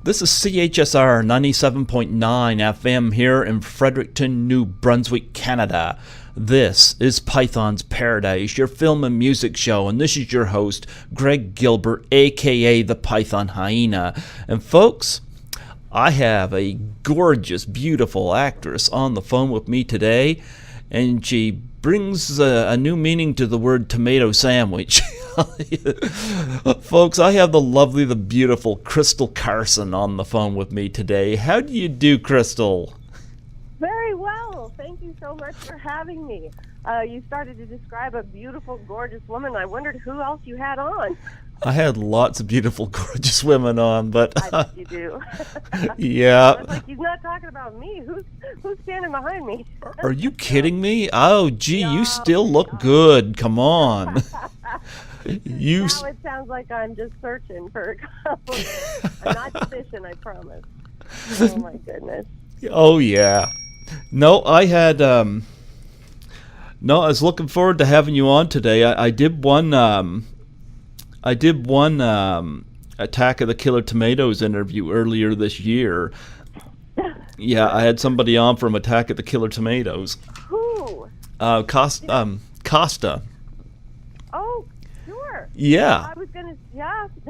This is CHSR 97.9 FM here in Fredericton, New Brunswick, Canada. This is Python's Paradise, your film and music show, and this is your host, Greg Gilbert, aka the Python Hyena. And folks, I have a gorgeous, beautiful actress on the phone with me today, and she brings a new meaning to the word tomato sandwich. Folks, I have the lovely, the beautiful Crystal Carson on the phone with me today. How do you do, Crystal? Very well. Thank you so much for having me. You started to describe a beautiful, gorgeous woman. I wondered who else you had on. I had lots of beautiful, gorgeous women on, but I bet you do. yeah. I was like, he's not talking about me. Who's standing behind me? Are you kidding me? Oh, gee, you still look good. Come on. Now it sounds like I'm just searching for a compliment. I'm not fishing, I promise. Oh my goodness. Oh yeah. No, I had no, I was looking forward to having you on today. I did one Attack of the Killer Tomatoes interview earlier this year. Yeah, I had somebody on from Attack of the Killer Tomatoes. Who? Costa. Oh, sure. Yeah.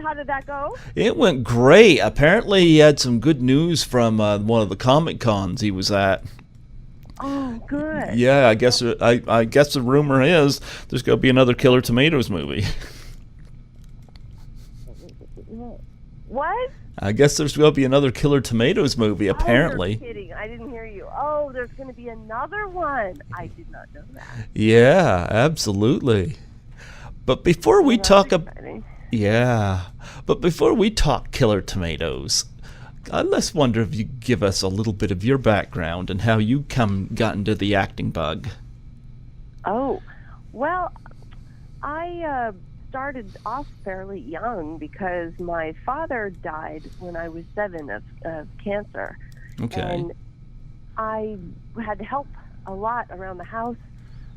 How did that go? It went great. Apparently he had some good news from one of the Comic Cons he was at. Oh, good. Yeah, I guess the rumor is there's going to be another Killer Tomatoes movie. What? I guess there's going to be another Killer Tomatoes movie, apparently. Oh, you're kidding. I didn't hear you. Oh, there's going to be another one. I did not know that. Yeah, absolutely. But before we talk before we talk Killer Tomatoes, let's wonder if you give us a little bit of your background and how you got into the acting bug. Oh, well, I started off fairly young because my father died when I was 7 of cancer. Okay. And I had to help a lot around the house.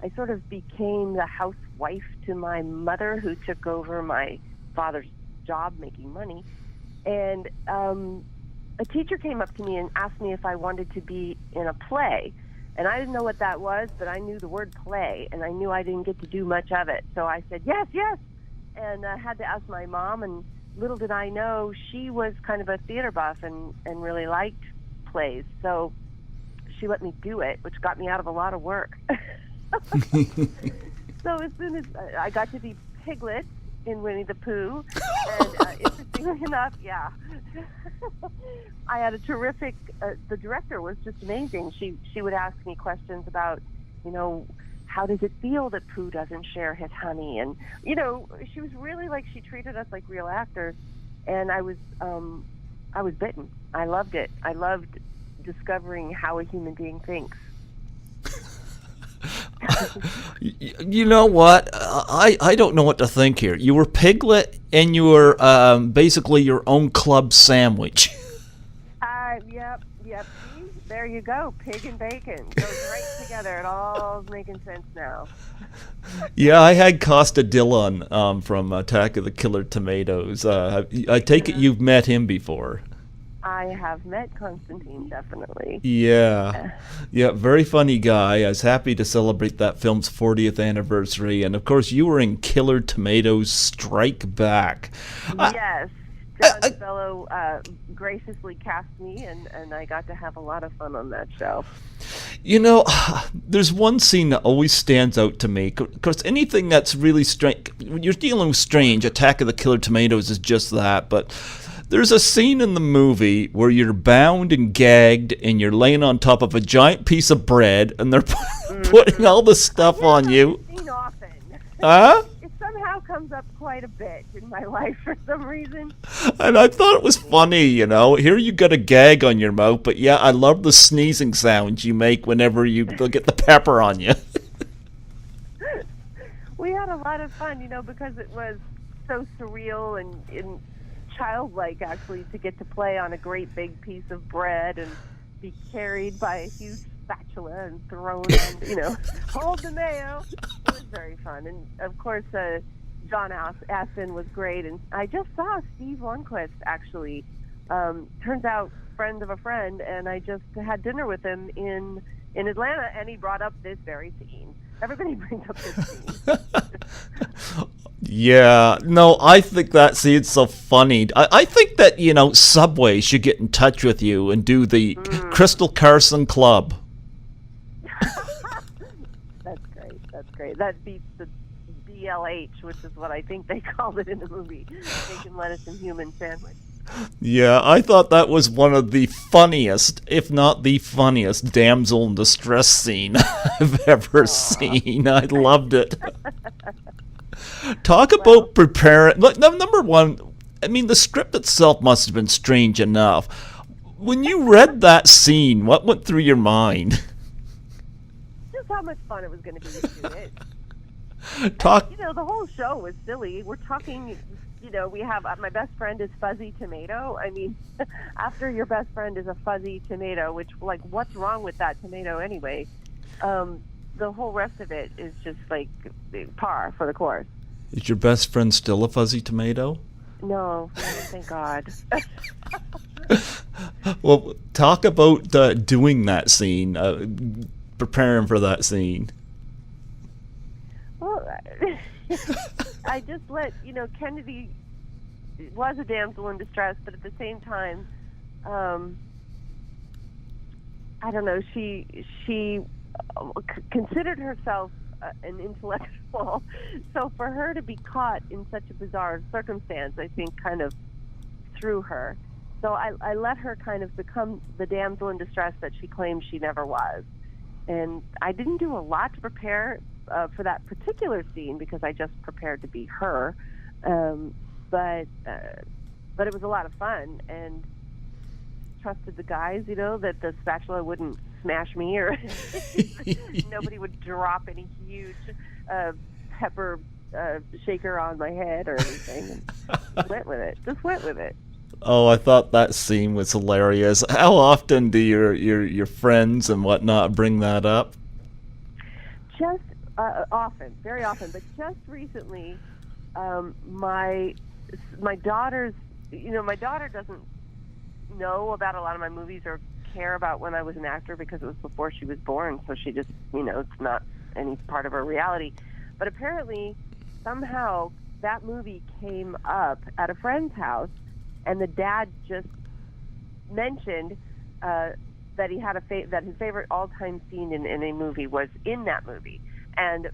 I sort of became the housewife to my mother, who took over my father's job making money. And a teacher came up to me and asked me if I wanted to be in a play. And I didn't know what that was, but I knew the word play, and I knew I didn't get to do much of it. So I said, yes. And I had to ask my mom, and little did I know she was kind of a theater buff and really liked plays. So she let me do it, which got me out of a lot of work. So as soon as I got to be Piglet in Winnie the Pooh, and interestingly enough, yeah, I had a terrific, the director was just amazing. She would ask me questions about, how does it feel that Pooh doesn't share his honey? And, she was really she treated us like real actors. And I was bitten. I loved it. I loved discovering how a human being thinks. You know what? I don't know what to think here. You were Piglet, and you were basically your own club sandwich. Yep. There you go. Pig and bacon goes right together. It all is making sense now. Yeah, I had Costa Dillon from Attack of the Killer Tomatoes. I take it you've met him before. I have met Constantine, definitely. Yeah, very funny guy. I was happy to celebrate that film's 40th anniversary. And, of course, you were in Killer Tomatoes Strike Back. Yes. John Fellow graciously cast me, and I got to have a lot of fun on that show. There's one scene that always stands out to me. Because anything that's really strange, when you're dealing with strange, Attack of the Killer Tomatoes is just that, but there's a scene in the movie where you're bound and gagged and you're laying on top of a giant piece of bread and they're putting all the stuff on you. Seen often. Huh? It somehow comes up quite a bit in my life for some reason. And I thought it was funny, Here you got a gag on your mouth, but yeah, I love the sneezing sounds you make whenever you get the pepper on you. We had a lot of fun, because it was so surreal and childlike, actually, to get to play on a great big piece of bread and be carried by a huge spatula and thrown on, hold the mayo. It was very fun. And, of course, John Astin was great. And I just saw Steve Lundquist, actually, Turns out, friend of a friend, and I just had dinner with him in Atlanta, and he brought up this very scene. Everybody brings up this scene. Yeah, no, I think that scene's so funny. I think that, Subway should get in touch with you and do the Crystal Carson Club. That's great. That beats the BLH, which is what I think they called it in the movie. Bacon, lettuce, and human sandwich. Yeah, I thought that was one of the funniest, if not the funniest, damsel in distress scene I've ever seen. I loved it. Talk about preparing. Look, number one, I mean, the script itself must have been strange enough. When you read that scene, what went through your mind? Just how much fun it was going to be to do it. Talk. And, the whole show was silly. We're talking. We have my best friend is Fuzzy Tomato. I mean, after your best friend is a fuzzy tomato, which, like, what's wrong with that tomato anyway? The whole rest of it is just like par for the course. Is your best friend still a fuzzy tomato? No, thank God. Well, talk about doing that scene, preparing for that scene. Well, I just let Kennedy was a damsel in distress, but at the same time, I don't know. She considered herself an intellectual, so for her to be caught in such a bizarre circumstance, I think, kind of threw her. So I let her kind of become the damsel in distress that she claimed she never was. And I didn't do a lot to prepare for that particular scene because I just prepared to be her. But it was a lot of fun, and trusted the guys, that the spatula wouldn't smash me or nobody would drop any huge pepper shaker on my head or anything. And went with it. Just went with it. Oh, I thought that scene was hilarious. How often do your friends and whatnot bring that up? Just often, very often. But just recently, my daughter's, my daughter doesn't know about a lot of my movies or care about when I was an actor because it was before she was born. So she just, it's not any part of her reality. But apparently, somehow, that movie came up at a friend's house. And the dad just mentioned that he had that his favorite all-time scene in a movie was in that movie. And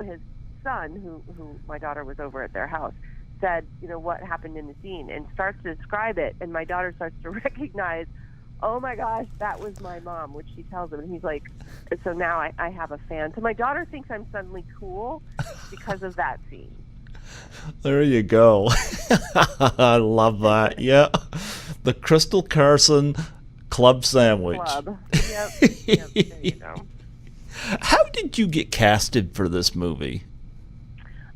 his son, who my daughter was over at their house, said, what happened in the scene, and starts to describe it. And my daughter starts to recognize, oh my gosh, that was my mom, which she tells him. And he's like, so now I have a fan. So my daughter thinks I'm suddenly cool because of that scene. There you go. I love that. Yeah. The Crystal Carson Club Sandwich. Club. Yep, there you go. How did you get casted for this movie?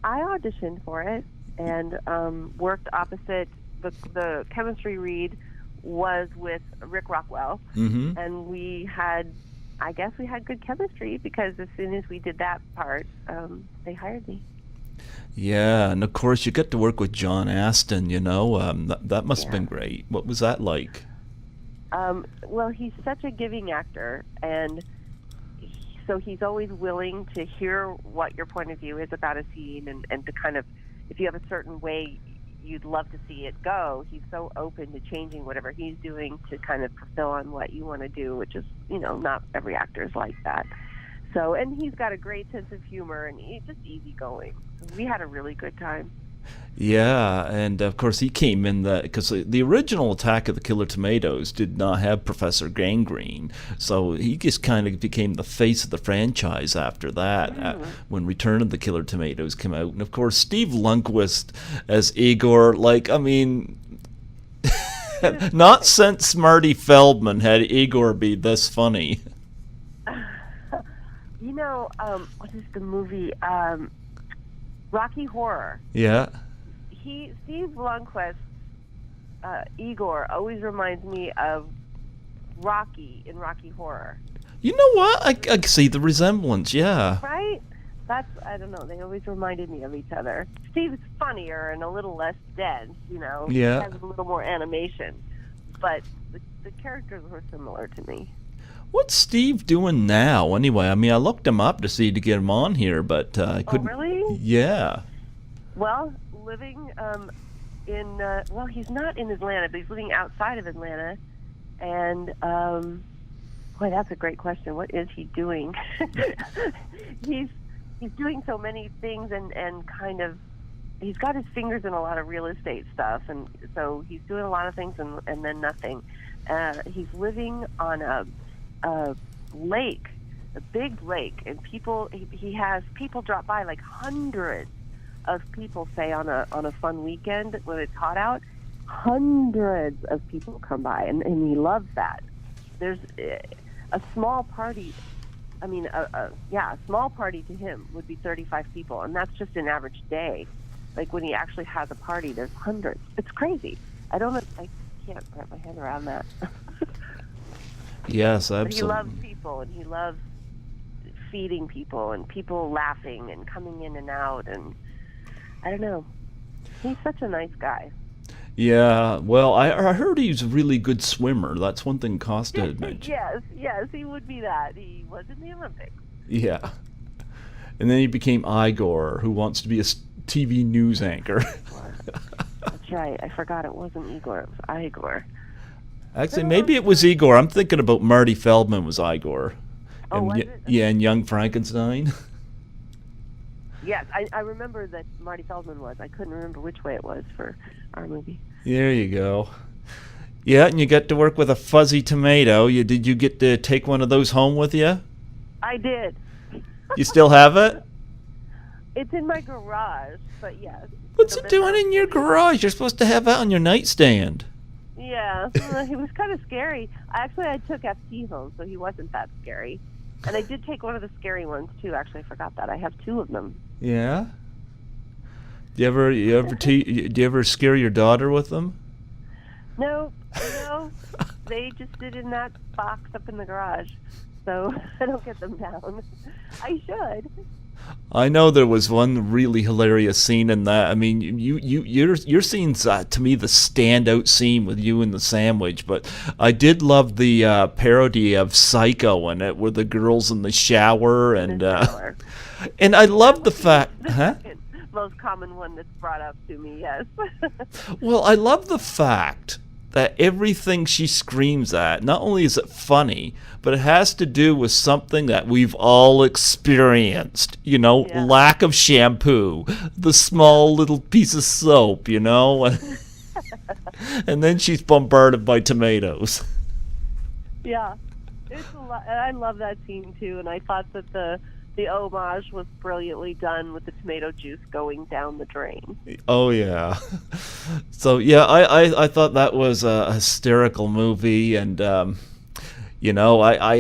I auditioned for it and worked opposite. The chemistry read was with Rick Rockwell. Mm-hmm. And I guess we had good chemistry because as soon as we did that part, they hired me. Yeah, and of course you get to work with John Astin, that must have been great. What was that like? Well, he's such a giving actor, and so he's always willing to hear what your point of view is about a scene and to kind of, if you have a certain way you'd love to see it go, he's so open to changing whatever he's doing to kind of fulfill on what you want to do, which is, not every actor is like that. So, and he's got a great sense of humor, and he's just easygoing. We had a really good time. Yeah, and of course he came in because the original Attack of the Killer Tomatoes did not have Professor Gangrene, so he just kind of became the face of the franchise after that, when Return of the Killer Tomatoes came out. And of course Steve Lundquist as Igor, not since Marty Feldman had Igor be this funny. What is the movie? Rocky Horror. Yeah. Steve Lundquist, Igor, always reminds me of Rocky in Rocky Horror. You know what? I see the resemblance, yeah. Right? I don't know, they always reminded me of each other. Steve's funnier and a little less dense, Yeah. He has a little more animation. but the characters were similar to me. What's Steve doing now, anyway? I mean, I looked him up to get him on here, but I couldn't. Oh, really? Yeah. Well, living in, well, he's not in Atlanta, but he's living outside of Atlanta. And, boy, that's a great question. What is he doing? He's doing so many things and kind of, he's got his fingers in a lot of real estate stuff. And so he's doing a lot of things and then nothing. He's living on a lake, a big lake, and he has people drop by, like hundreds of people, say on a fun weekend when it's hot out. Hundreds of people come by, and he loves that. There's a small party. I mean, a small party to him would be 35 people, and that's just an average day. Like when he actually has a party, there's hundreds. It's crazy. I can't wrap my head around that. Yes, absolutely. But he loves people, and he loves feeding people, and people laughing and coming in and out, and I don't know. He's such a nice guy. Yeah, well, I heard he's a really good swimmer. That's one thing Costa had mentioned. Yes, he would be that. He was in the Olympics. Yeah. And then he became Igor, who wants to be a TV news anchor. That's right. I forgot it wasn't Igor. It was Igor. Actually, maybe it was Igor. I'm thinking about Marty Feldman was Igor. Oh, and, was it? Yeah, and Young Frankenstein. Yes, I remember that Marty Feldman was. I couldn't remember which way it was for our movie. There you go. Yeah, and you got to work with a fuzzy tomato. Did you get to take one of those home with you? I did. You still have it? It's in my garage, but yes. What's it doing in your garage? You're supposed to have that on your nightstand. Yeah, he was kind of scary. Actually, I took FT home, so he wasn't that scary. And I did take one of the scary ones, too. Actually, I forgot that. I have two of them. Yeah? Do you ever scare your daughter with them? No, they just sit in that box up in the garage, so I don't get them down. I should. I know there was one really hilarious scene in that. I mean, your scene's to me the standout scene with you and the sandwich. But I did love the parody of Psycho in it, with the girls in the shower and and I love the fact, huh? Most common one that's brought up to me, yes. Well, I love the fact that everything she screams at, not only is it funny, but it has to do with something that we've all experienced. Lack of shampoo, the small little piece of soap, and then she's bombarded by tomatoes. Yeah, it's a lot. I love that scene too, and I thought that the homage was brilliantly done with the tomato juice going down the drain. Oh yeah. So yeah, I thought that was a hysterical movie, and I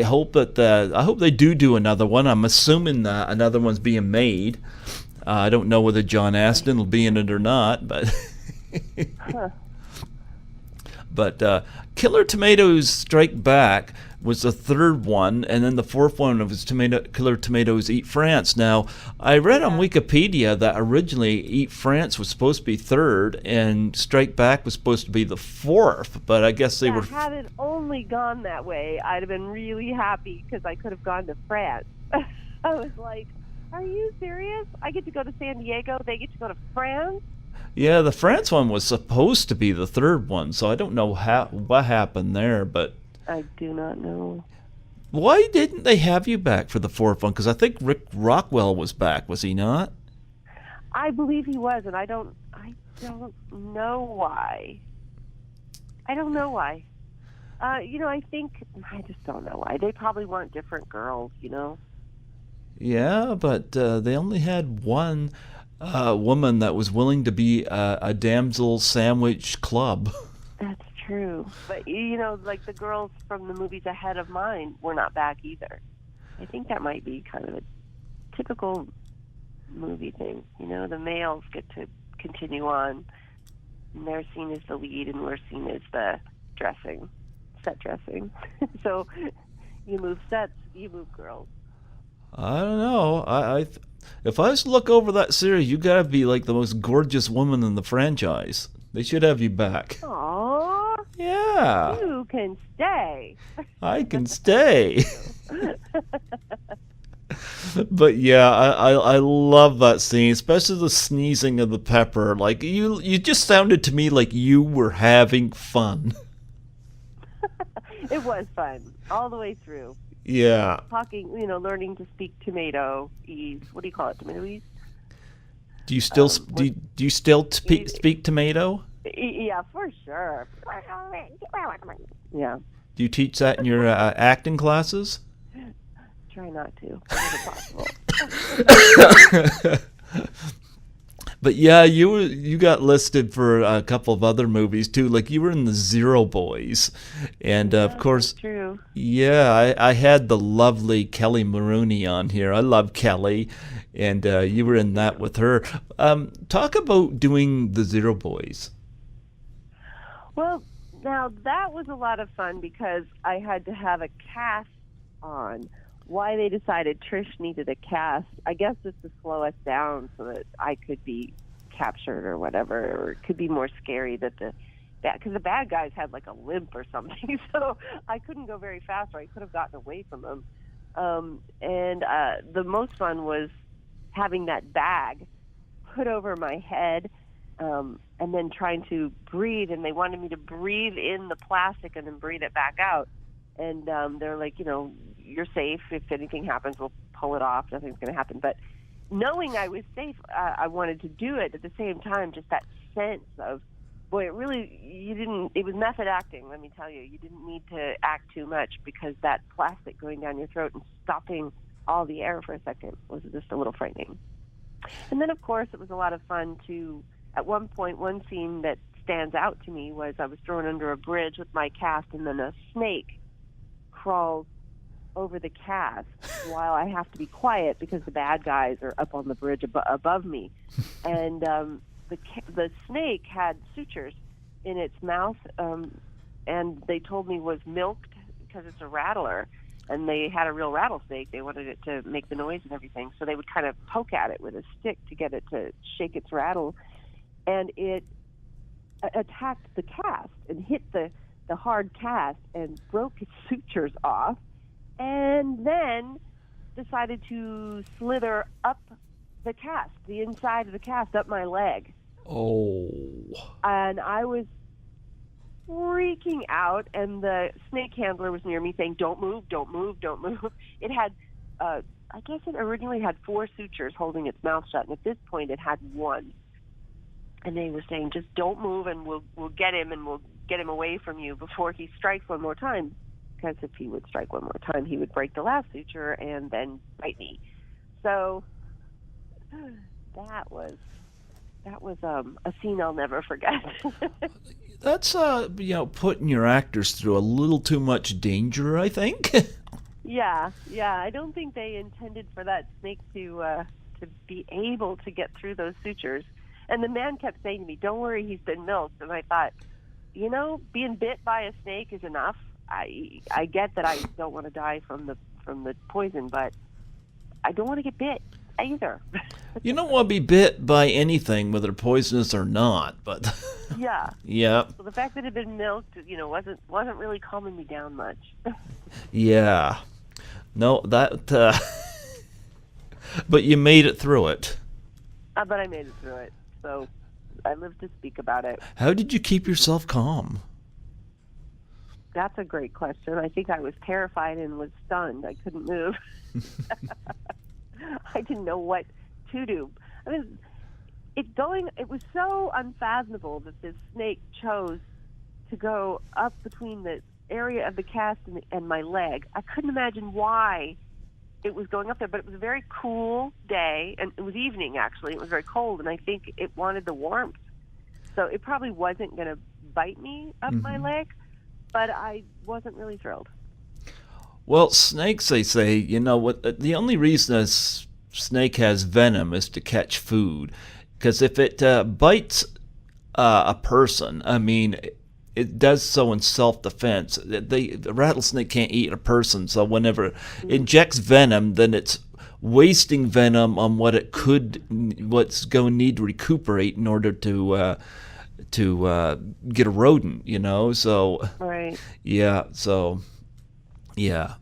hope that they do another one. I'm assuming another one's being made. I don't know whether John Astin will be in it or not, but but Killer Tomatoes Strike Back was the third one, and then the fourth one was Killer Tomatoes Eat France. Now, I read on Wikipedia that originally Eat France was supposed to be third, and Strike Back was supposed to be the fourth, but I guess they were... Had it only gone that way, I'd have been really happy, because I could have gone to France. I was like, are you serious? I get to go to San Diego, they get to go to France? Yeah, the France one was supposed to be the third one, so I don't know what happened there, but... I do not know. Why didn't they have you back for the fourth one? Because I think Rick Rockwell was back, was he not? I believe he was, and I don't know why. I don't know why. I just don't know why. They probably want different girls, Yeah, but they only had one woman that was willing to be a damsel sandwich club. That's true. But, like the girls from the movies ahead of mine were not back either. I think that might be kind of a typical movie thing. The males get to continue on, and they're seen as the lead, and we're seen as the set dressing. So you move sets, you move girls. I don't know. If I was to look over that series, you gotta be like the most gorgeous woman in the franchise. They should have you back. Aww. Yeah. Yeah. You can stay. I can stay. But yeah, I love that scene, especially the sneezing of the pepper. Like you just sounded to me like you were having fun. It was fun all the way through. Yeah. Talking, learning to speak tomato-ese. What do you call it? Tomato-ese? Do you still speak tomato? Yeah, for sure. Yeah. Do you teach that in your acting classes? Try not to. Whenever possible. But yeah, you got listed for a couple of other movies too. Like you were in the Zero Boys, and of course, true. Yeah, I had the lovely Kelly Maroney on here. I love Kelly, and you were in that with her. Talk about doing the Zero Boys. Well, now that was a lot of fun because I had to have a cast on. Why they decided Trish needed a cast, I guess just to slow us down so that I could be captured or whatever, or it could be more scary that because the bad guys had like a limp or something, so I couldn't go very fast or I could have gotten away from them. The most fun was having that bag put over my head and then trying to breathe, and they wanted me to breathe in the plastic and then breathe it back out. And they're like, you're safe. If anything happens, we'll pull it off. Nothing's going to happen. But knowing I was safe, I wanted to do it. At the same time, just that sense of, boy, it was method acting, let me tell you. You didn't need to act too much because that plastic going down your throat and stopping all the air for a second was just a little frightening. And then, of course, it was a lot of fun to, at one point, one scene that stands out to me was I was thrown under a bridge with my cast, and then a snake crawls over the cast while I have to be quiet because the bad guys are up on the bridge above me. And the snake had sutures in its mouth, and they told me was milked because it's a rattler. And they had a real rattlesnake. They wanted it to make the noise and everything. So they would kind of poke at it with a stick to get it to shake its rattle. And it attacked the cast and hit the hard cast and broke its sutures off, and then decided to slither up the cast, the inside of the cast, up my leg. Oh. And I was freaking out, and the snake handler was near me saying, don't move, don't move, don't move. It had, I guess it originally had 4 sutures holding its mouth shut, and at this point it had 1. And they were saying, just don't move, and we'll get him, and we'll get him away from you before he strikes one more time. Because if he would strike one more time, he would break the last suture and then bite me. So that was a scene I'll never forget. That's putting your actors through a little too much danger, I think. Yeah. I don't think they intended for that snake to be able to get through those sutures. And the man kept saying to me, "Don't worry, he's been milked." And I thought, being bit by a snake is enough. I get that I don't want to die from the poison, but I don't want to get bit either. You don't want to be bit by anything, whether poisonous or not. But yeah. Yeah. So the fact that it had been milked, wasn't really calming me down much. Yeah. No, that. But you made it through it. But I made it through it, so I live to speak about it. How did you keep yourself calm? That's a great question. I think I was terrified and was stunned. I couldn't move. I didn't know what to do. I mean, it was so unfathomable that this snake chose to go up between the area of the cast and my leg. I couldn't imagine why it was going up there, but it was a very cool day, and it was evening, actually. It was very cold, and I think it wanted the warmth. So it probably wasn't going to bite me up my leg, but I wasn't really thrilled. Well, snakes, they say, the only reason a snake has venom is to catch food. Because if it bites a person, I mean, it does so in self-defense. The rattlesnake can't eat a person, so whenever it injects venom, then it's wasting venom on what's going to need to recuperate in order to to get a rodent, So Right. yeah, so yeah.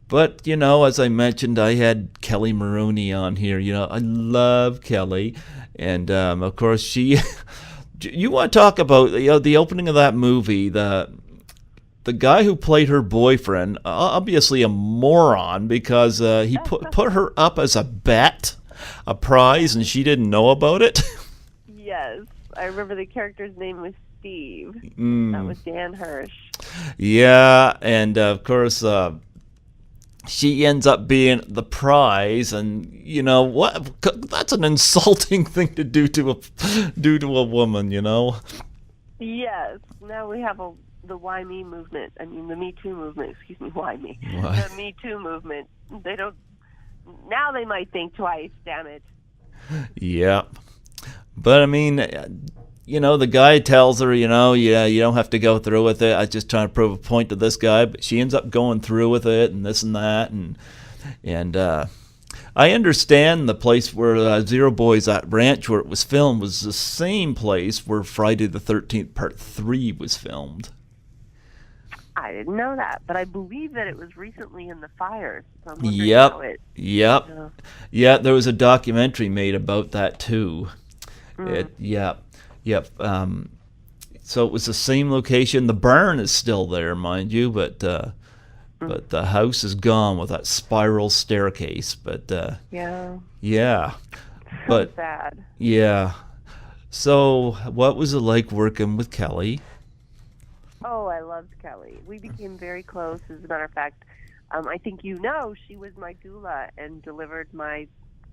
But, as I mentioned, I had Kelly Maroney on here. I love Kelly. And, of course, she... You want to talk about the opening of that movie, the guy who played her boyfriend, obviously a moron, because he put her up as a bet, a prize, and she didn't know about it. Yes. I remember the character's name was Steve. That was Dan Hirsch. Yeah, and, of course... she ends up being the prize, and what? That's an insulting thing to do to a woman, Yes. Now we have the Why Me movement. I mean, the Me Too movement. Excuse me, Why Me? What? The Me Too movement. They don't. Now they might think twice. Damn it. Yeah, but I mean, the guy tells her, you don't have to go through with it. I was just trying to prove a point to this guy, but she ends up going through with it and this and that. And I understand the place where Zero Boys, that ranch where it was filmed, was the same place where Friday the 13th Part 3 was filmed. I didn't know that, but I believe that it was recently in the fires. So I'm wondering Yep. how it, Yeah, there was a documentary made about that too. Yep. So it was the same location. The barn is still there, mind you, but the house is gone with that spiral staircase. But yeah. But sad. Yeah. So what was it like working with Kelly? Oh, I loved Kelly. We became very close. As a matter of fact, I think she was my doula and delivered my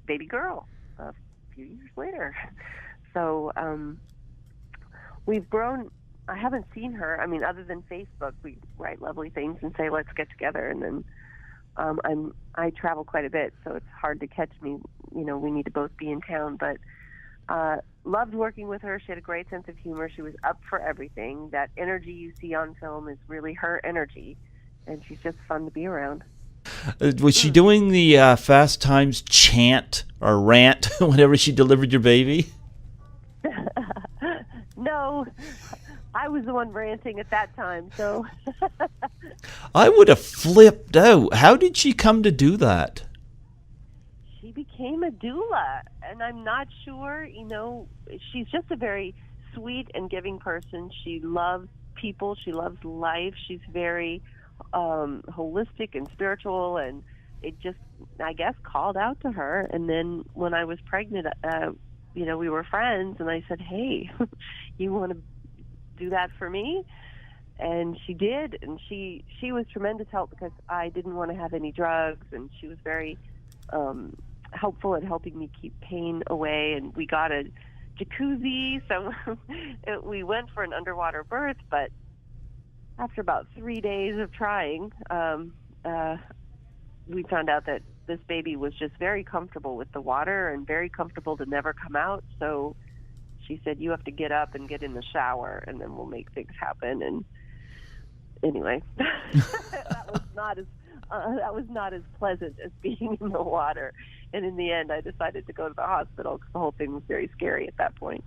baby girl a few years later. So we've grown. I haven't seen her. I mean, other than Facebook, we write lovely things and say, let's get together. And then I travel quite a bit, so it's hard to catch me. We need to both be in town. But loved working with her. She had a great sense of humor. She was up for everything. That energy you see on film is really her energy. And she's just fun to be around. Was she doing the Fast Times chant or rant whenever she delivered your baby? No, I was the one ranting at that time, so... I would have flipped out. How did she come to do that? She became a doula, and I'm not sure, she's just a very sweet and giving person. She loves people. She loves life. She's very holistic and spiritual, and it just, I guess, called out to her. And then when I was pregnant, we were friends, and I said, hey, you want to do that for me? And she did, and she was tremendous help because I didn't want to have any drugs, and she was very helpful at helping me keep pain away. And we got a jacuzzi, so we went for an underwater birth, but after about 3 days of trying, we found out that this baby was just very comfortable with the water and very comfortable to never come out. So she said, you have to get up and get in the shower, and then we'll make things happen. And anyway, that was not as pleasant as being in the water. And in the end, I decided to go to the hospital because the whole thing was very scary at that point.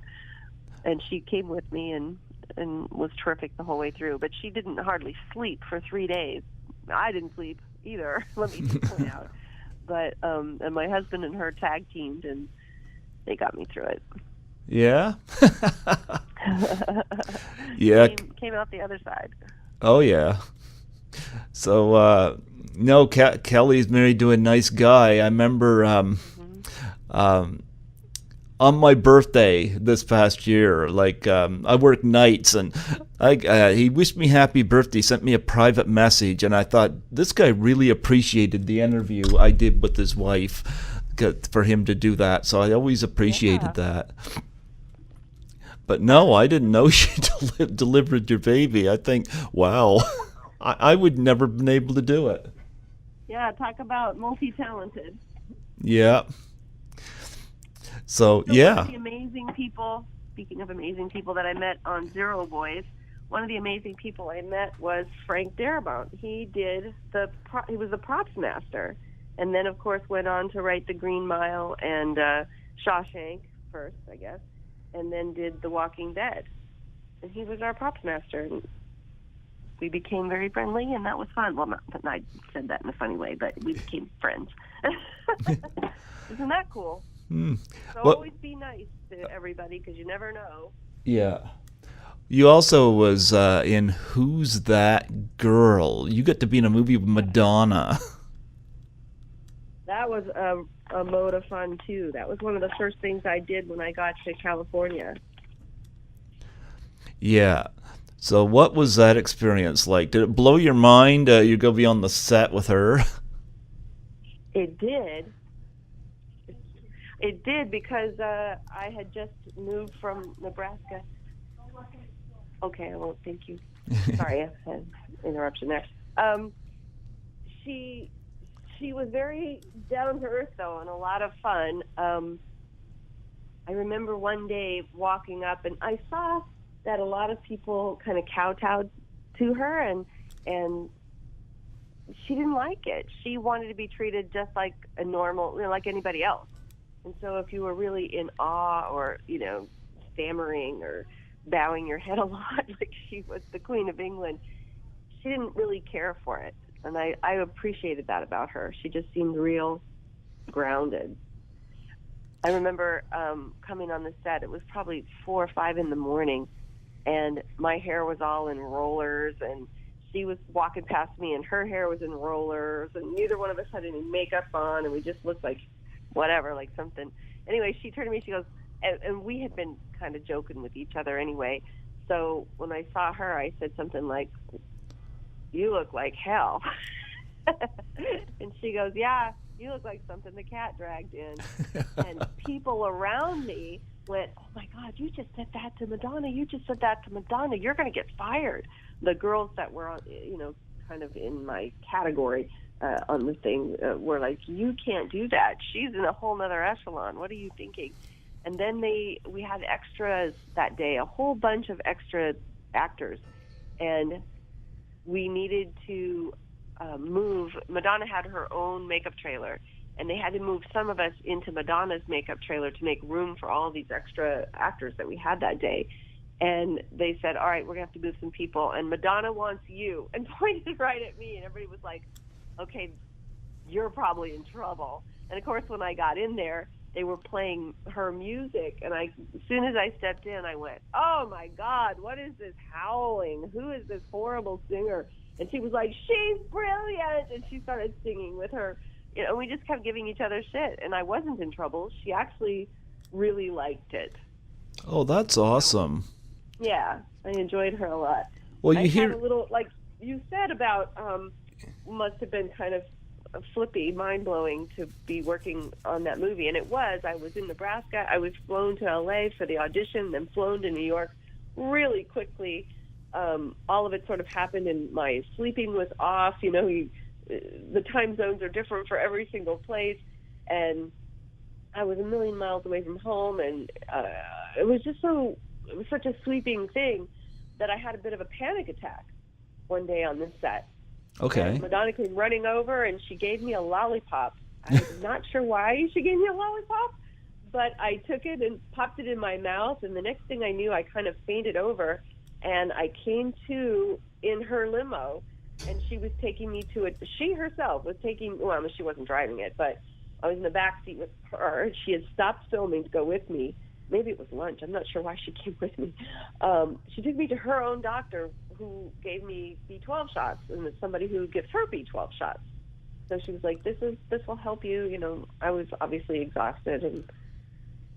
And she came with me and was terrific the whole way through. But she didn't hardly sleep for 3 days. I didn't sleep either, let me just point out. But and my husband and her tag teamed, and they got me through it. Yeah. Yeah. Came out the other side. Oh yeah. So no, Kelly's married to a nice guy. I remember on my birthday this past year, I work nights, and he wished me happy birthday, sent me a private message, and I thought this guy really appreciated the interview I did with his wife for him to do that. So I always appreciated that. But no, I didn't know she delivered your baby. I think, wow, I would never been able to do it. Yeah, talk about multi-talented. Yeah. So yeah. One of the amazing people, speaking of amazing people that I met on Zero Boys, one of the amazing people I met was Frank Darabont. He was the props master, and then of course went on to write The Green Mile and Shawshank first, I guess, and then did The Walking Dead. and he was our props master. And we became very friendly, and that was fun. Well, not, I said that in a funny way, but we became friends. Isn't that cool? So always be nice to everybody, because you never know. Yeah. You also was in Who's That Girl? You got to be in a movie with Madonna. That was a load of fun, too. That was one of the first things I did when I got to California. Yeah. So what was that experience like? Did it blow your mind? You go be on the set with her? It did. It did, because I had just moved from Nebraska. Okay, I won't. Thank you. Sorry, I had an interruption there. She was very down to earth, though, and a lot of fun. I remember one day walking up, and I saw that a lot of people kind of kowtowed to her, and she didn't like it. She wanted to be treated just like a normal, like anybody else. And so if you were really in awe or, stammering or bowing your head a lot like she was the Queen of England, she didn't really care for it. And I appreciated that about her. She just seemed real grounded. I remember coming on the set. It was probably 4 or 5 in the morning, and my hair was all in rollers, and she was walking past me, and her hair was in rollers, and neither one of us had any makeup on, and we just looked like whatever, like something. Anyway, she turned to me, she goes, and we had been kind of joking with each other anyway, so when I saw her, I said something like, "You look like hell." And she goes, "Yeah, you look like something the cat dragged in." And people around me went, "Oh my God, you just said that to Madonna. You just said that to Madonna. You're going to get fired." The girls that were, kind of in my category on the thing were like, "You can't do that. She's in a whole nother echelon. What are you thinking?" And then we had extras that day, a whole bunch of extra actors, and we needed to move. Madonna had her own makeup trailer, and they had to move some of us into Madonna's makeup trailer to make room for all these extra actors that we had that day. And they said, "All right, we're going to have to move some people, and Madonna wants you," and pointed right at me, and everybody was like, "Okay, you're probably in trouble." And of course, when I got in there, they were playing her music, and as soon as I stepped in, I went, "Oh my God, what is this howling? Who is this horrible singer?" And she was like, "She's brilliant," and she started singing with her. We just kept giving each other shit, and I wasn't in trouble. She actually really liked it. Oh, that's awesome. Yeah, I enjoyed her a lot. Well, I had a little, like you said about, must have been kind of flippy, mind-blowing to be working on that movie, and it was. I was in Nebraska. I was flown to L.A. for the audition, then flown to New York really quickly. All of it sort of happened, and my sleeping was off. The time zones are different for every single place, and I was a million miles away from home, and it was such a sweeping thing that I had a bit of a panic attack one day on this set. Okay. And Madonna came running over, and she gave me a lollipop. I'm not sure why she gave me a lollipop, but I took it and popped it in my mouth, and the next thing I knew, I kind of fainted over, and I came to in her limo, and she was taking me to it. She herself was taking, well, she wasn't driving it, but I was in the back seat with her. She had stopped filming to go with me. Maybe it was lunch. I'm not sure why she came with me. She took me to her own doctor, who gave me B12 shots, and it's somebody who gives her B12 shots. So she was like, this will help you. I was obviously exhausted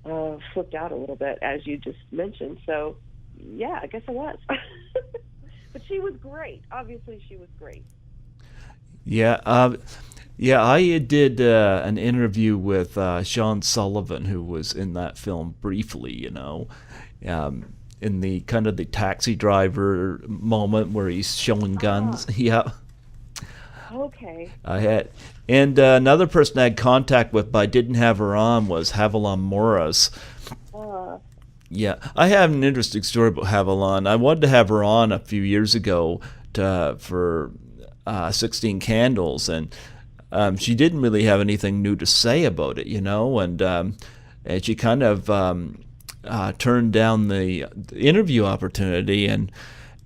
and flipped out a little bit, as you just mentioned. So, yeah, I guess I was. But she was great. Obviously, she was great. Yeah, I did an interview with Shawn Sullivan, who was in that film briefly, in the kind of the taxi driver moment where he's showing guns. Yeah. Okay. And another person I had contact with, but I didn't have her on, was Havilah Morris. Yeah, I have an interesting story about Havilah. I wanted to have her on a few years ago for 16 Candles, and she didn't really have anything new to say about it, and she kind of turned down the interview opportunity, and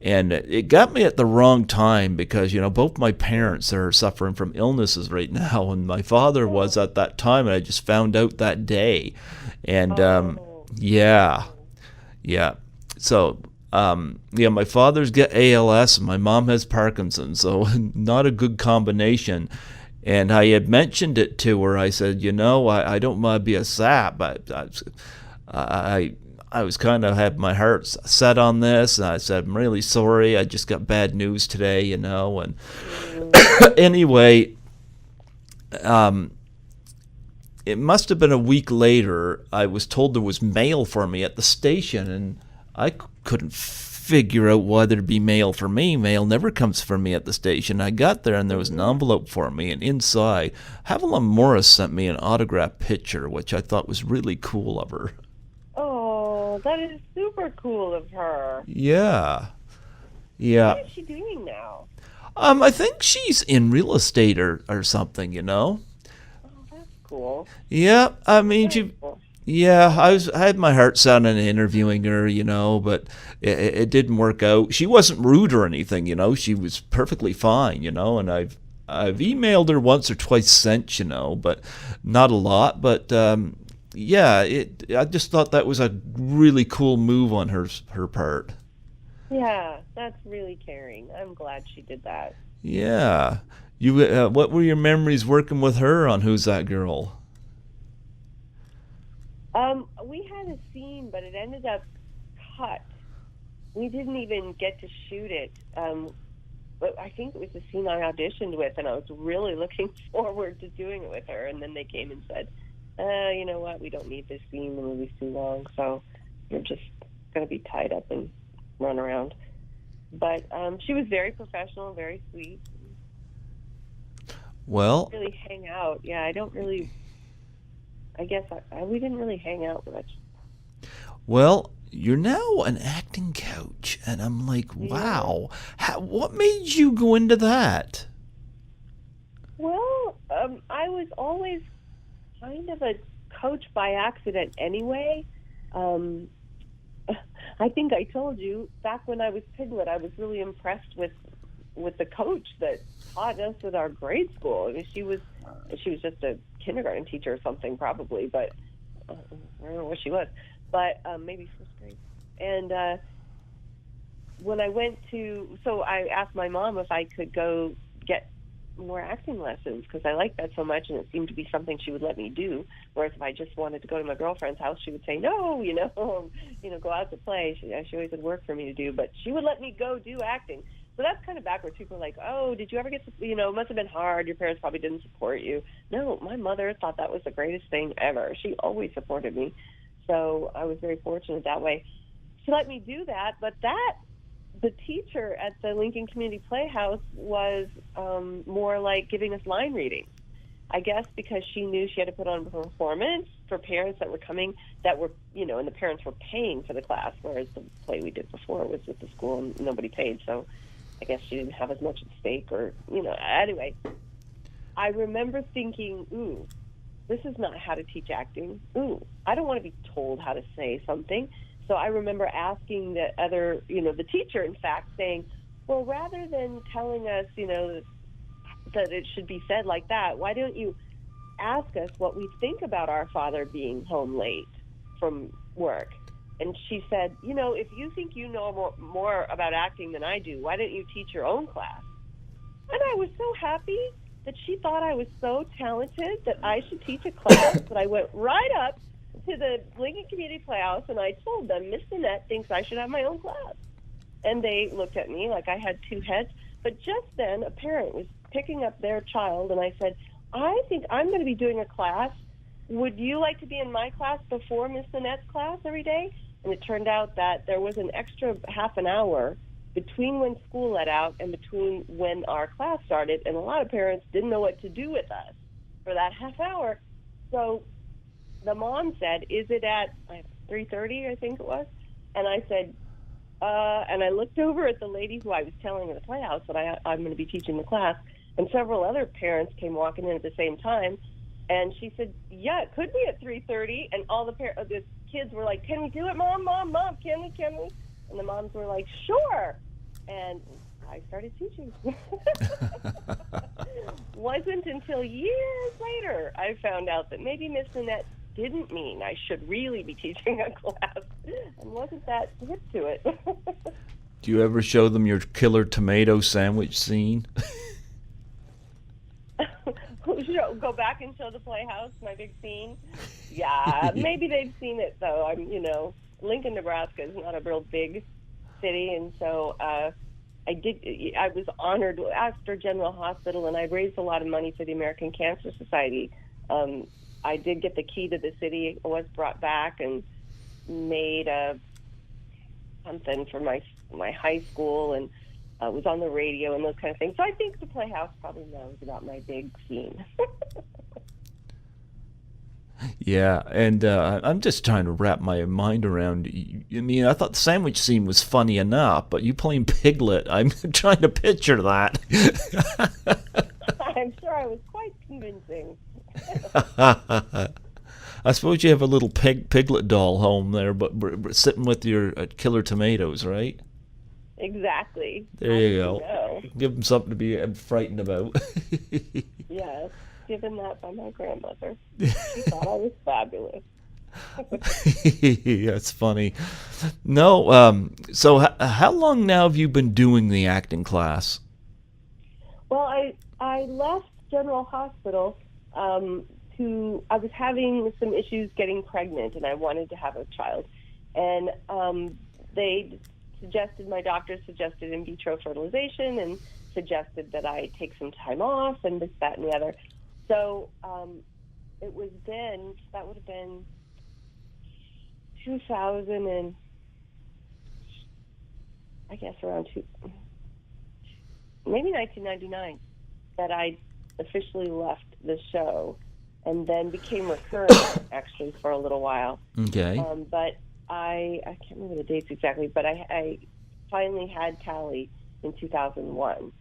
it got me at the wrong time because, both my parents are suffering from illnesses right now, and my father was at that time, and I just found out that day. And yeah. So, my father's got ALS and my mom has Parkinson's, so not a good combination. And I had mentioned it to her. I said, I don't want to be a sap, but I was kind of had my heart set on this, and I said, I'm really sorry. I just got bad news today, And anyway, it must have been a week later. I was told there was mail for me at the station, and I couldn't figure out why there'd be mail for me. Mail never comes for me at the station. I got there, and there was an envelope for me, and inside, Havilah Morris sent me an autographed picture, which I thought was really cool of her. Oh, that is super cool of her. Yeah. What is she doing now? I think she's in real estate or something, Oh, that's cool. Yeah, I mean, Cool. Yeah, I had my heart set on interviewing her, but it didn't work out. She wasn't rude or anything, She was perfectly fine, And I've emailed her once or twice since, but not a lot. But I just thought that was a really cool move on her part. Yeah, that's really caring. I'm glad she did that. Yeah, what were your memories working with her on Who's That Girl? We had a scene, but it ended up cut. We didn't even get to shoot it. But I think it was the scene I auditioned with, and I was really looking forward to doing it with her. And then they came and said, you know what, we don't need this scene, the movie's too long, so you're just going to be tied up and run around. But she was very professional, very sweet. Well, Really hang out. Yeah, I guess we didn't really hang out much. Well, you're now an acting coach, and I'm like, wow. What made you go into that? Well, I was always kind of a coach by accident anyway. I think I told you, back when I was Piglet, I was really impressed with the coach that taught us at our grade school. I mean, she was just a kindergarten teacher or something, probably, but I don't know where she was. But maybe first grade. And when I I asked my mom if I could go get more acting lessons, because I liked that so much, and it seemed to be something she would let me do. Whereas if I just wanted to go to my girlfriend's house, she would say no, go out to play. She always had work for me to do, but she would let me go do acting. So that's kind of backwards. People are like, oh, did you ever get to, it must have been hard. Your parents probably didn't support you. No, my mother thought that was the greatest thing ever. She always supported me. So I was very fortunate that way. She let me do that, but the teacher at the Lincoln Community Playhouse was more like giving us line reading. I guess because she knew she had to put on a performance for parents that were coming, and the parents were paying for the class, whereas the play we did before was with the school and nobody paid. So I guess she didn't have as much at stake, anyway. I remember thinking, ooh, this is not how to teach acting. Ooh, I don't want to be told how to say something. So I remember asking the teacher, in fact, saying, well, rather than telling us, that it should be said like that, why don't you ask us what we think about our father being home late from work? And she said, if you think you know more about acting than I do, why don't you teach your own class? And I was so happy that she thought I was so talented that I should teach a class that I went right up to the Lincoln Community Playhouse, and I told them, Miss Nanette thinks I should have my own class. And they looked at me like I had two heads. But just then, a parent was picking up their child, and I said, I think I'm going to be doing a class. Would you like to be in my class before Miss Nanette's class every day? And it turned out that there was an extra half an hour between when school let out and between when our class started, and a lot of parents didn't know what to do with us for that half hour. So the mom said, is it at 3:30, I think it was? And I said, and I looked over at the lady who I was telling at the Playhouse that I'm going to be teaching the class, and several other parents came walking in at the same time. And she said, yeah, it could be at 3:30. And all the kids were like, can we do it, Mom, Mom, Mom, can we? And the moms were like, sure. And I started teaching. Wasn't until years later I found out that maybe Miss Nanette didn't mean I should really be teaching a class, and wasn't that hip to it. Do you ever show them your killer tomato sandwich scene? Go back and show the Playhouse, my big scene? Yeah, maybe they've seen it, though. Lincoln, Nebraska is not a real big city, and so I was honored after General Hospital, and I raised a lot of money for the American Cancer Society. I did get the key to the city. I was brought back and made something for my high school, and was on the radio and those kind of things. So I think the Playhouse probably knows about my big scene. Yeah, and I'm just trying to wrap my mind around. I mean, I thought the sandwich scene was funny enough, but you playing Piglet, I'm trying to picture that. I'm sure I was quite convincing. I suppose you have a little Piglet doll home there, but sitting with your killer tomatoes, right? Exactly. There you go. Give them something to be frightened about. Yes, given that by my grandmother. She thought I was fabulous. That's funny. No, so how long now have you been doing the acting class? Well, I left General Hospital I was having some issues getting pregnant, and I wanted to have a child. And my doctor suggested in vitro fertilization and suggested that I take some time off and this, that, and the other. So that would have been 2000 and I guess maybe 1999 that I officially left the show, and then became recurring actually for a little while. Okay. But I can't remember the dates exactly, but I finally had Callie in 2001,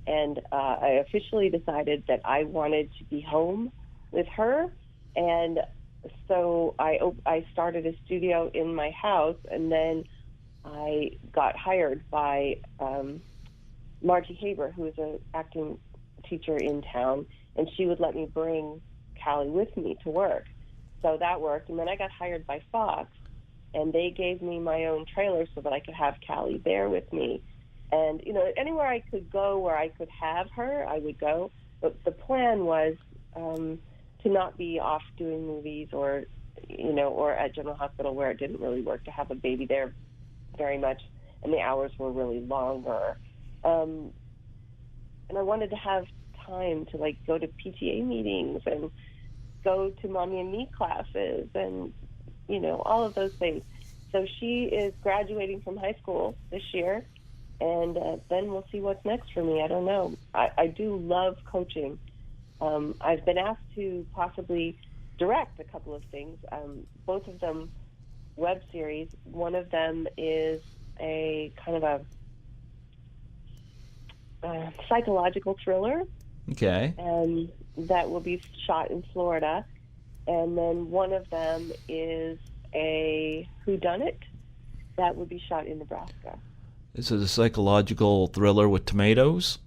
and I officially decided that I wanted to be home with her, and so I started a studio in my house, and then I got hired by Margie Haber, who is an acting teacher in town, and she would let me bring Callie with me to work. So that worked, and then I got hired by Fox, and they gave me my own trailer so that I could have Callie there with me. And, anywhere I could go where I could have her, I would go. But the plan was to not be off doing movies or at General Hospital where it didn't really work to have a baby there very much, and the hours were really longer. And I wanted to have time to, go to PTA meetings and go to Mommy and Me classes and, all of those things. So she is graduating from high school this year, and then we'll see what's next for me. I don't know. I do love coaching. I've been asked to possibly direct a couple of things, both of them web series. One of them is a kind of a psychological thriller. Okay. And that will be shot in Florida. And then one of them is a whodunit that would be shot in Nebraska. Is it a psychological thriller with tomatoes?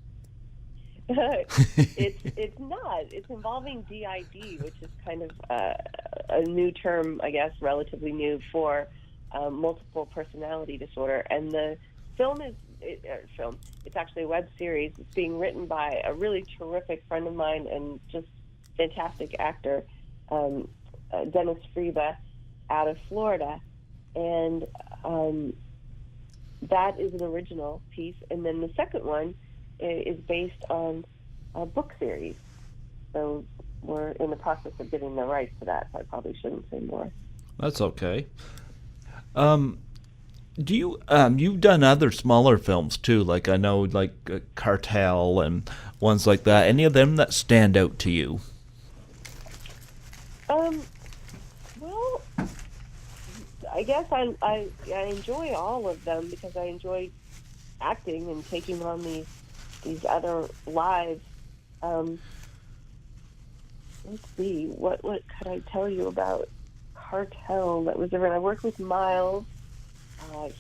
It's not. It's involving DID, which is kind of a new term, I guess, relatively new for multiple personality disorder. And the film it's actually a web series. It's being written by a really terrific friend of mine and just fantastic actor, Dennis Frieba, out of Florida. And that is an original piece. And then the second one is based on a book series. So we're in the process of getting the rights to that, so I probably shouldn't say more. That's okay. Do you you've done other smaller films too, like I know Cartel and ones like that. Any of them that stand out to you? Well, I guess I enjoy all of them because I enjoy acting and taking on these other lives. let's see, what could I tell you about Cartel that was different? I worked with Miles.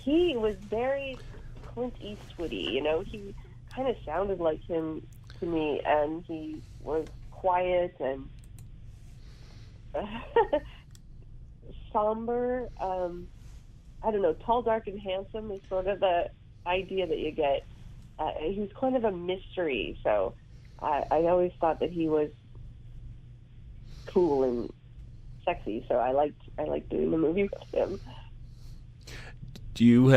He was very Clint Eastwoody, he kind of sounded like him to me, and he was quiet and somber. I don't know, tall, dark, and handsome is sort of the idea that you get. He was kind of a mystery, so I always thought that he was cool and sexy, so I liked doing the movie with him. Do you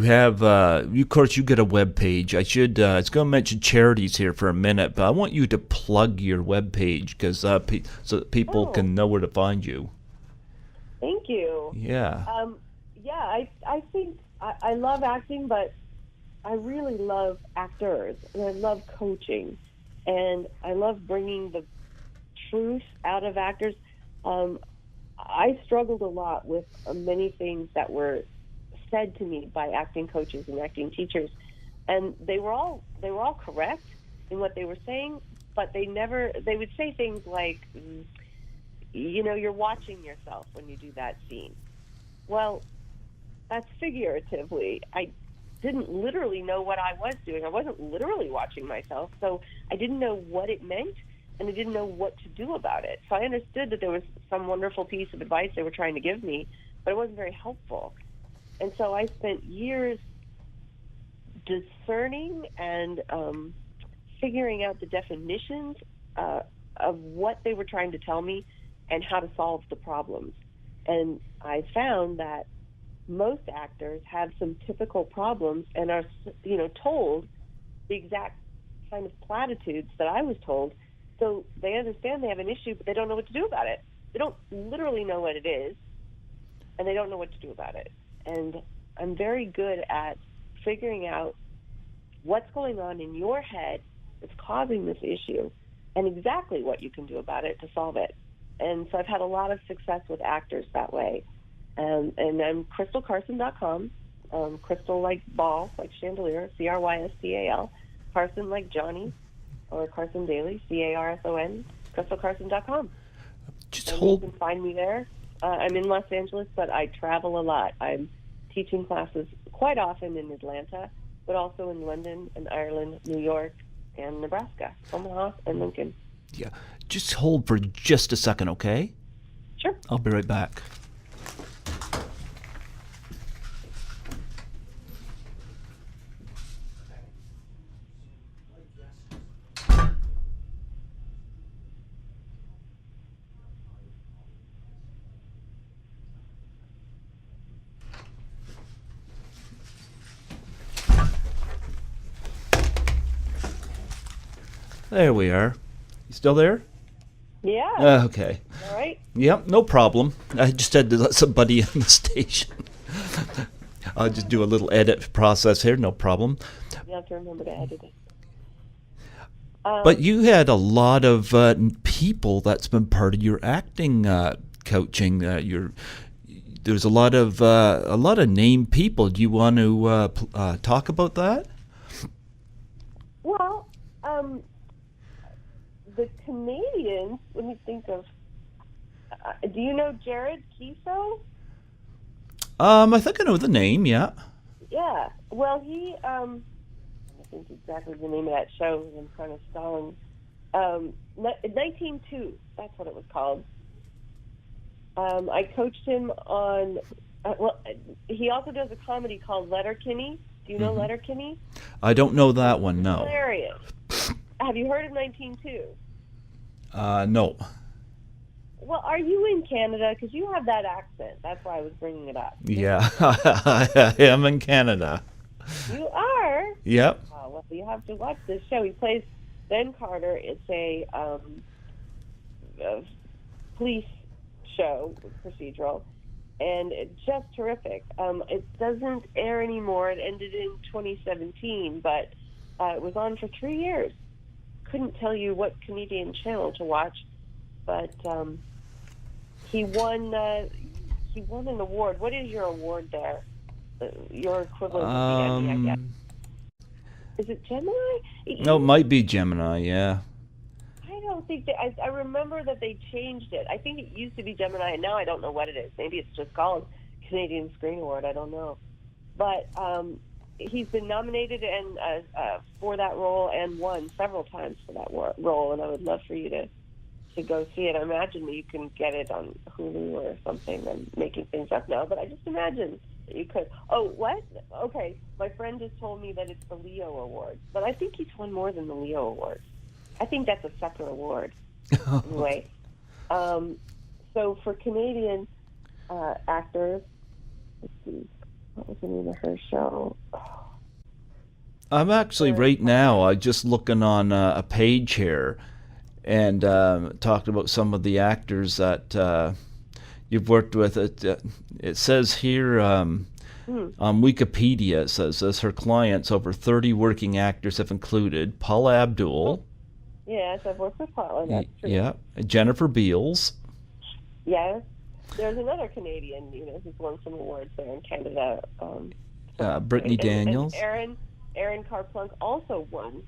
have, of course, you get a web page. I should, it's going to mention charities here for a minute, but I want you to plug your web page because so that people can know where to find you. Thank you. Yeah. I think I love acting, but I really love actors, and I love coaching, and I love bringing the truth out of actors. I struggled a lot with many things that were said to me by acting coaches and acting teachers, and they were all correct in what they were saying, but they would say things like, you're watching yourself when you do that scene. Well, that's figuratively. I didn't literally know what I was doing. I wasn't literally watching myself, so I didn't know what it meant, and I didn't know what to do about it. So I understood that there was some wonderful piece of advice they were trying to give me, but it wasn't very helpful. And so I spent years discerning and figuring out the definitions of what they were trying to tell me and how to solve the problems. And I found that most actors have some typical problems and are, told the exact kind of platitudes that I was told. So they understand they have an issue, but they don't know what to do about it. They don't literally know what it is, and they don't know what to do about it. And I'm very good at figuring out what's going on in your head that's causing this issue and exactly what you can do about it to solve it. And so I've had a lot of success with actors that way. And I'm crystalcarson.com, crystal like ball, like chandelier, Crystal, Carson like Johnny, or Carson Daly, Carson, crystalcarson.com. Just and hold. You can find me there. I'm in Los Angeles, but I travel a lot. I'm teaching classes quite often in Atlanta, but also in London and Ireland, New York, and Nebraska, Omaha, and Lincoln. Yeah. Just hold for just a second, okay? Sure. I'll be right back. There we are. You still there? Yeah. Okay. All right. Yep, no problem. I just had to let somebody in the station. I'll just do a little edit process here, no problem. You have to remember to edit it. But you had a lot of people that's been part of your acting coaching. There's a lot of named people. Do you want to talk about that? Well, the Canadians. Let me think of. Do you know Jared Kiso? I think I know the name. Yeah. Yeah. Well, he. I think exactly the name of that show. I'm kind of stalling. 19.2. That's what it was called. I coached him on. He also does a comedy called Letterkenny. Do you know Letterkenny? I don't know that one. No. Hilarious. Have you heard of 19.2? No. Well, are you in Canada? Because you have that accent. That's why I was bringing it up. Yeah, I am in Canada. You are? Yep. Oh, well, you have to watch this show. He plays Ben Carter. It's a police show, procedural, and it's just terrific. It doesn't air anymore. It ended in 2017, but it was on for 3 years. Couldn't tell you what Canadian channel to watch, but he won an award. What is your award there? Your equivalent of the Emmy, I guess. Is it Gemini? No, it might be Gemini, yeah. I don't don't think that I remember that they changed it. I think it used to be Gemini, and now I don't know what it is. Maybe it's just called Canadian Screen Award. I don't know. But he's been nominated and for that role and won several times for that role, and I would love for you to go see it. I imagine that you can get it on Hulu or something. I'm making things up now, but I just imagine that you could. Oh, what? Okay, my friend just told me that it's the Leo Award, but I think he's won more than the Leo Award. I think that's a separate award. Anyway, so for Canadian actors, let's see, what was the name of her show? I'm actually right now, I just looking on a page here and talked about some of the actors that you've worked with. It says here on Wikipedia, it says as her clients, over 30 working actors have included Paula Abdul. Yes, I've worked with Paula. That's true. Yeah, Jennifer Beals. Yes. There's another Canadian, who's won some awards there in Canada. Brittany Daniels. And Aaron Carplunk also won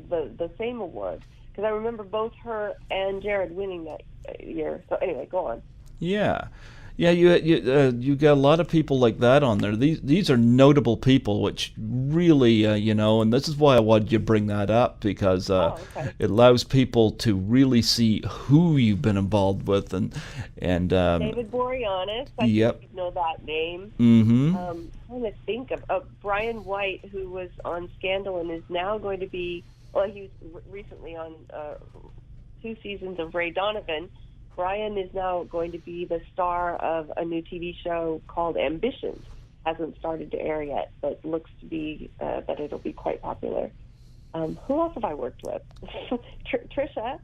the same award, because I remember both her and Jared winning that year. So anyway, go on. Yeah. You got a lot of people like that on there. These are notable people, which really, and this is why I wanted you to bring that up, because it allows people to really see who you've been involved with, and David Boreanaz. I think you know that name. Mm-hmm. I'm trying to think of Brian White, who was on Scandal and is now going to be. Well, he was recently on 2 seasons of Ray Donovan. Brian is now going to be the star of a new TV show called Ambitions. Hasn't started to air yet, but looks to be that it'll be quite popular. Who else have I worked with? Trisha.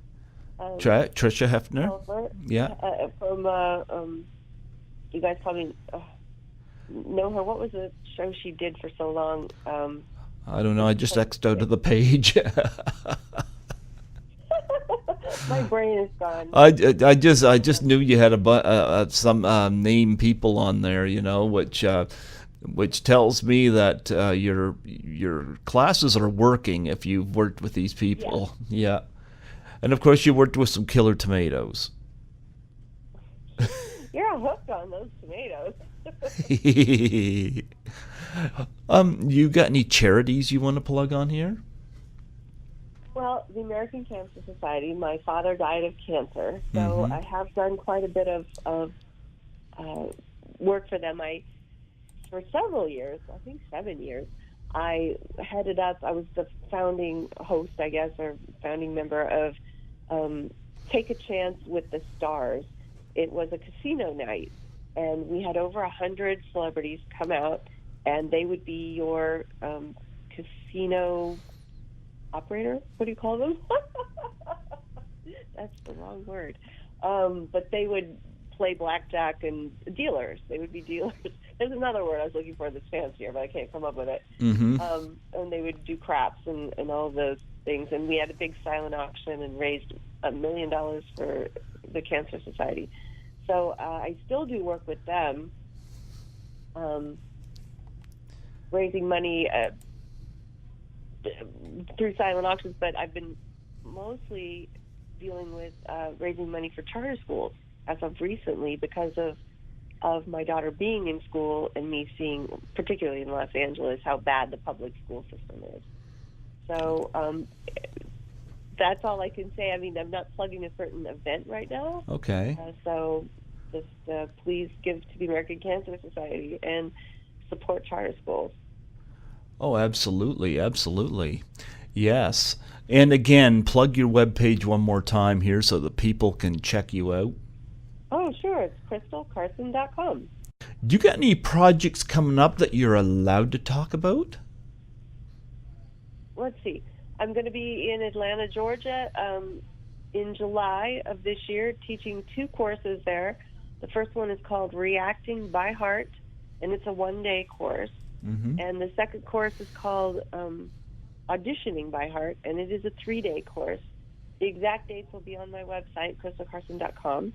Trisha Hefner. Gilbert, yeah. From you guys probably know her. What was the show she did for so long? I don't know. I just X'd out of the page. My brain is gone. I just knew you had some name people on there, which tells me that your classes are working if you've worked with these people. Yeah. And of course you worked with some killer tomatoes. You're hooked on those tomatoes. You got any charities you want to plug on here? Well, the American Cancer Society, my father died of cancer, so I have done quite a bit of work for them. For several years, I think 7 years, I headed up, I was the founding host, I guess, or founding member of Take a Chance with the Stars. It was a casino night, and we had over 100 celebrities come out, and they would be your casino operator? What do you call them? That's the wrong word. But they would play blackjack and dealers. They would be dealers. There's another word I was looking for that's fancier, but I can't come up with it. Mm-hmm. And they would do craps and all of those things. And we had a big silent auction and raised $1 million for the Cancer Society. So I still do work with them, raising money through silent auctions, but I've been mostly dealing with raising money for charter schools as of recently, because of my daughter being in school and me seeing, particularly in Los Angeles, how bad the public school system is. So that's all I can say. I mean, I'm not plugging a certain event right now. Okay. So just please give to the American Cancer Society and support charter schools. Oh, absolutely, absolutely. Yes. And again, plug your webpage one more time here so that people can check you out. Oh, sure. It's crystalcarson.com. Do you got any projects coming up that you're allowed to talk about? Let's see. I'm going to be in Atlanta, Georgia in July of this year, teaching 2 courses there. The first one is called Reacting by Heart, and it's a 1-day course. Mm-hmm. And the second course is called Auditioning by Heart, and it is a 3-day course. The exact dates will be on my website, crystalcarson.com.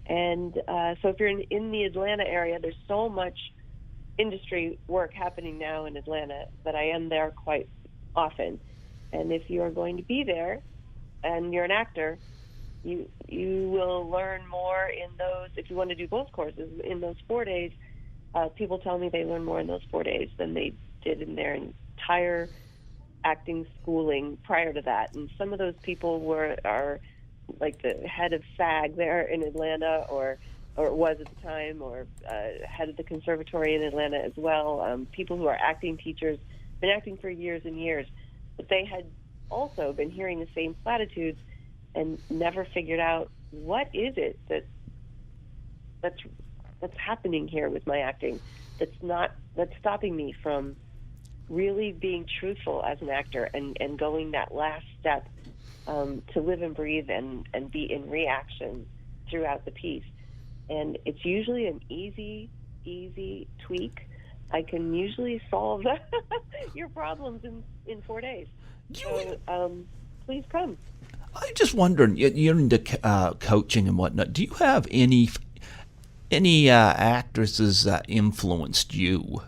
And so if you're in the Atlanta area, there's so much industry work happening now in Atlanta that I am there quite often. And if you are going to be there, and you're an actor, you will learn more in those. If you want to do both courses in those 4 days, people tell me they learn more in those 4 days than they did in their entire acting schooling prior to that. And some of those people are like the head of SAG there in Atlanta, or was at the time, or head of the conservatory in Atlanta as well. People who are acting teachers, been acting for years and years, but they had also been hearing the same platitudes and never figured out what is it that's happening here with my acting that's stopping me from really being truthful as an actor and going that last step to live and breathe and be in reaction throughout the piece. And it's usually an easy tweak. I can usually solve your problems in 4 days. So please come. I'm just wondering, you're into coaching and whatnot. Do you have any actresses that influenced you?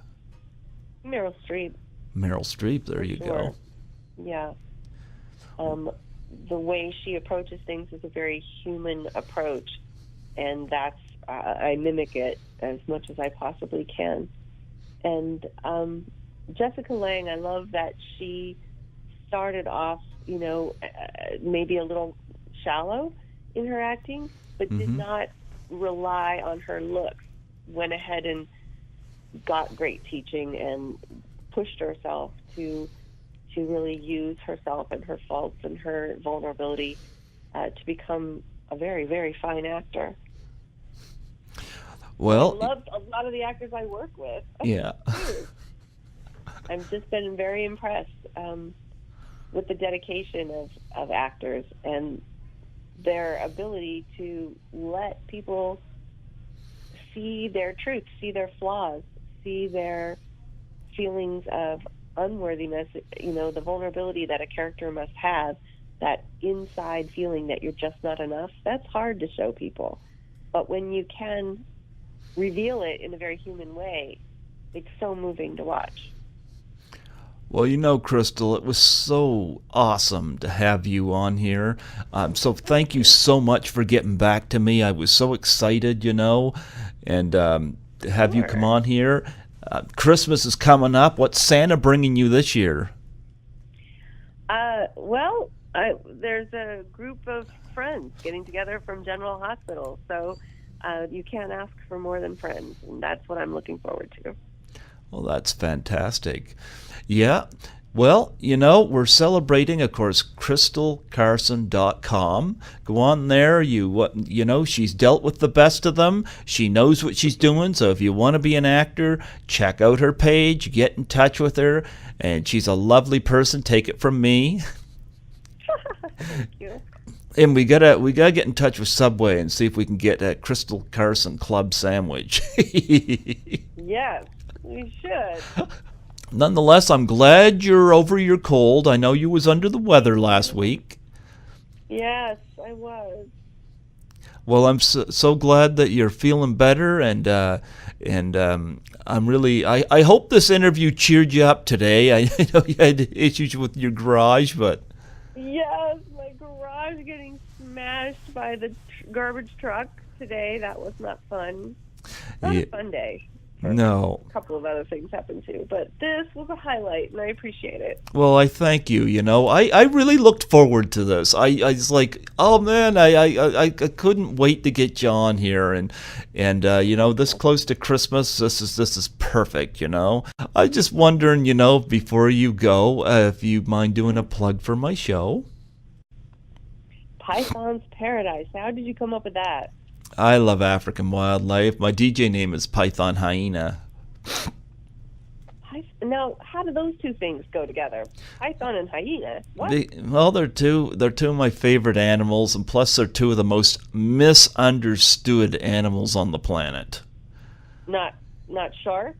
Meryl Streep. Meryl Streep, there you go. Yeah. The way she approaches things is a very human approach, and that's I mimic it as much as I possibly can. And Jessica Lange, I love that she started off, maybe a little shallow in her acting, but did not rely on her looks. Went ahead and got great teaching and pushed herself to really use herself and her faults and her vulnerability to become a very, very fine actor. Well, I love a lot of the actors I work with. Yeah. I've just been very impressed with the dedication of actors and their ability to let people see their truths, see their flaws, see their feelings of unworthiness, the vulnerability that a character must have, that inside feeling that you're just not enough. That's hard to show people. But when you can reveal it in a very human way, it's so moving to watch. Well, Crystal, it was so awesome to have you on here. So thank you so much for getting back to me. I was so excited, and to have you come on here. Christmas is coming up. What's Santa bringing you this year? There's a group of friends getting together from General Hospital, so you can't ask for more than friends, and that's what I'm looking forward to. Well, that's fantastic. Yeah. Well, we're celebrating, of course, crystalcarson.com. Go on there. She's dealt with the best of them. She knows what she's doing. So if you want to be an actor, check out her page, get in touch with her. And she's a lovely person. Take it from me. Thank you. And we gotta get in touch with Subway and see if we can get a Crystal Carson Club sandwich. Yes, we should. Nonetheless, I'm glad you're over your cold. I know you was under the weather last week. Yes, I was. Well, I'm so glad that you're feeling better, and I'm really. I hope this interview cheered you up today. I know you had issues with your garage, but yes, my garage getting smashed by the garbage truck today. That was not fun. Not a fun day. No. A couple of other things happened too, but this was a highlight, and I appreciate it. Well, I thank you. I really looked forward to this. I was like, oh man, I couldn't wait to get you on here, and this close to Christmas, this is perfect. I just wondering, before you go, if you mind doing a plug for my show. Python's Paradise. How did you come up with that? I love African wildlife. My DJ name is Python Hyena. Now, how do those two things go together? Python and hyena. What? They're two of my favorite animals, and plus they're two of the most misunderstood animals on the planet. Not sharks?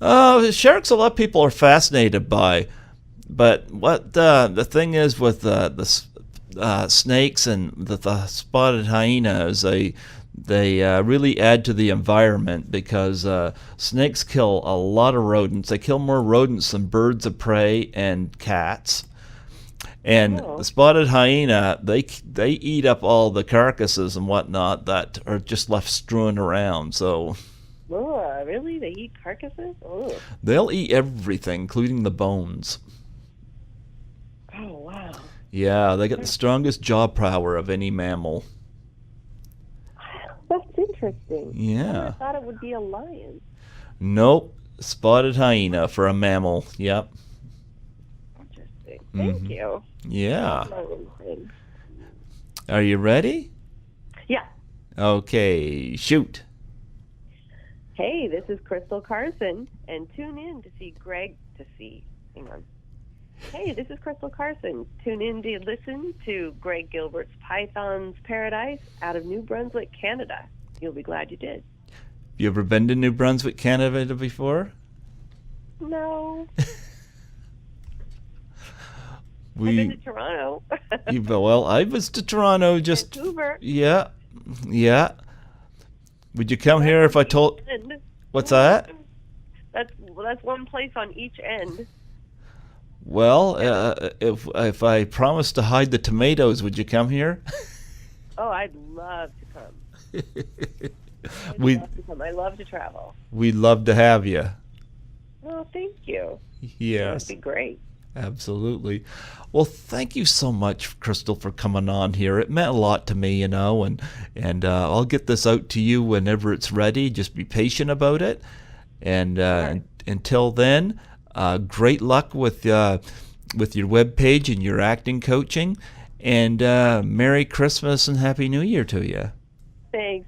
Sharks a lot of people are fascinated by, but what the thing is with the snakes and the spotted hyenas, they really add to the environment, because snakes kill a lot of rodents. They kill more rodents than birds of prey and cats. And Oh. the spotted hyena, they eat up all the carcasses and whatnot that are just left strewn around. So Oh, really? They eat carcasses? Oh. they'll eat everything, including the bones. Oh, wow. Yeah, they got the strongest jaw power of any mammal. That's interesting. Yeah. I thought it would be a lion. Nope, spotted hyena for a mammal. Yep. Interesting. Thank you. Yeah. Lion thing. Are you ready? Yeah. Okay, shoot. Hey, this is Crystal Carson, and tune in to see Hang on. Hey, this is Crystal Carson. Tune in to listen to Greg Gilbert's Python's Paradise out of New Brunswick, Canada. You'll be glad you did. You ever been to New Brunswick, Canada before? No. I've been to Toronto. Well, I was to Toronto just. Vancouver. Yeah. Would you come here if I told? End. What's that? That's one place on each end. Well, if I promised to hide the tomatoes, would you come here? Oh, I'd love to come. I love to travel. We'd love to have you. Oh, thank you. Yes. That'd be great. Absolutely. Well, thank you so much, Crystal, for coming on here. It meant a lot to me, and I'll get this out to you whenever it's ready. Just be patient about it. And until then, great luck with your webpage and your acting coaching. And Merry Christmas and Happy New Year to you. Thanks.